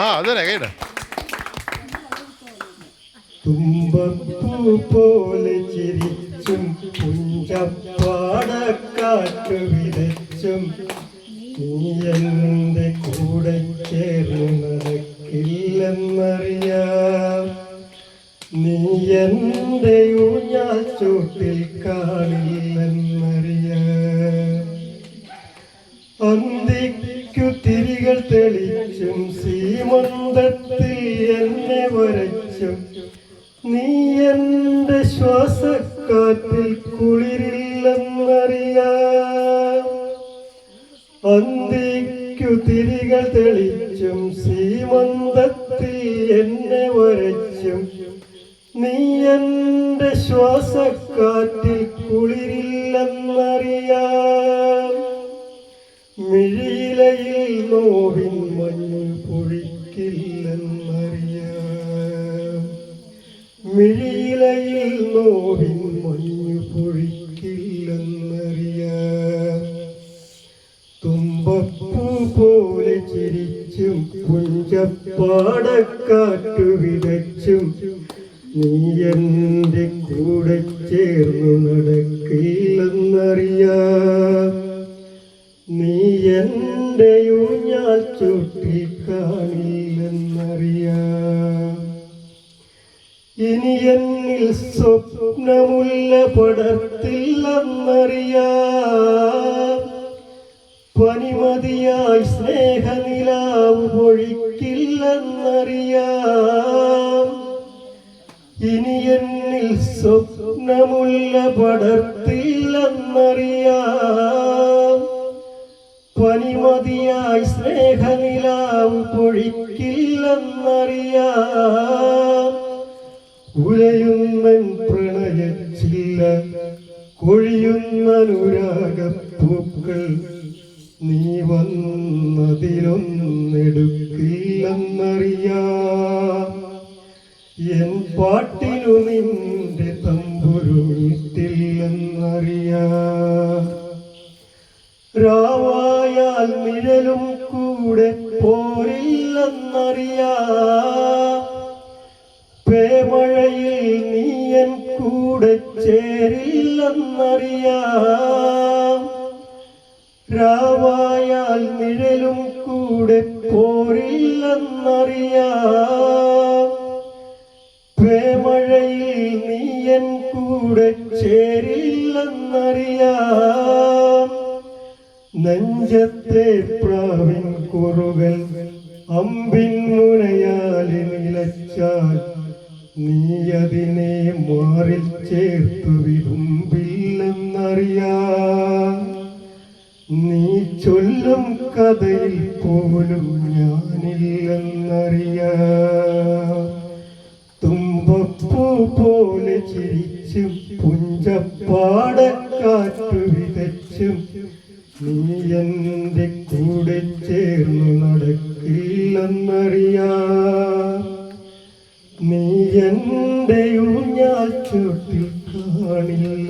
അതന്നെ കേട്ട തുമ്പപ്പൂ പോലെ ചിരിച്ചും പുഞ്ചപ്പാടക്കാറ്റ് വിതച്ചും നീ എൻ്റെ കൂടെ ചേർന്ന് നടക്കില്ലെന്നറിയാം. നീ എൻ്റെ ഊഞ്ഞാൽ ചോട്ടിൽ കാണില്ലെന്നറിയാം. അന്തിക്കു തിരികൾ തെളിച്ചും സീമന്തത്തിൽ എന്നെ വരച്ചും നീ എൻ്റെ ശ്വാസക്കാറ്റിൽ കുളിരില്ലെന്നറിയാം. അന്തിക്കു തിരികൾ തെളിച്ചും സീമന്തത്തിൽ എന്നെ വരച്ചും നീ എൻ്റെ ശ്വാസക്കാറ്റിൽ കുളിരില്ലെന്നറിയാം. മിഴിയിലയിൽ നോവിൻ മഞ്ഞ് പൊഴിക്കില്ലെന്നറിയാം. മിഴിയിലയിൽ നോവിൻ മഞ്ഞ് പൊഴിക്കില്ലെന്നറിയാം. തുമ്പപ്പൂ പോലെ ചിരിച്ചും പുഞ്ചപ്പാടക്കാറ്റു വിതച്ചും നീ എൻ്റെ കൂടെ ചേർന്നു നടക്കില്ലെന്നറിയാം. നീ എൻ്റെ ഊഞ്ഞാൽ ചൂട്ടിൽ കാണില്ലെന്നറിയാം. ഇനി എന്നിൽ സ്വപ്നമുല്ല പടർത്തില്ലെന്നറിയാം. പനിമതിയായി സ്നേഹനിലാവ് പൊഴിക്കില്ലെന്നറിയാം. ഇനി എന്നിൽ സ്വപ്നമുല്ല പടർത്തില്ലെന്നറിയാം. പനിമതിയായി സ്നേഹനിലാവ് പൊഴിക്കില്ലെന്നറിയാം. ഉലയുന്നൻ പ്രണയച്ചില്ല കൊഴിയുന്നനുരാഗപ്പൂക്കൾ നീ വന്നതിലൊന്നെടുക്കില്ലെന്നറിയാം. എൻ പാട്ടിനു നിന്റെ തമ്പുരു മീട്ടില്ലെന്നറിയാം. രാവായാൽ നിഴലും കൂടെ പോരില്ലെന്നറിയാം. പേമഴയിൽ നീ എൻ കൂടെ ചേരില്ലെന്നറിയാം. രാവായാൽ നിഴലും കൂടെ പോരില്ലെന്നറിയാം. പേമഴയിൽ നീ എൻ കൂടെ ചേരില്ലെന്നറിയാം. നെഞ്ചത്തെ പ്രാവിൻ കുറുകൾ അമ്പിൻ മുനയാലി നിലച്ചാൽ നീ അതിനെ മാറിൽ ചേർത്തു വിരുമ്പില്ലെന്നറിയാം. നീ ചൊല്ലും കഥയിൽ പോലും ഞാനില്ലെന്നറിയാം. തുമ്പപ്പൂ പോലെ ചിരിച്ചും പുഞ്ചപ്പാടക്കാറ്റു വിതച്ചും നീ എൻ്റെ കൂടെ ചേർന്നു നടക്കില്ലെന്നറിയാം. നീ എൻ്റെ ഊഞ്ഞാൽ ചൂട്ടിൽ കാണില്ല.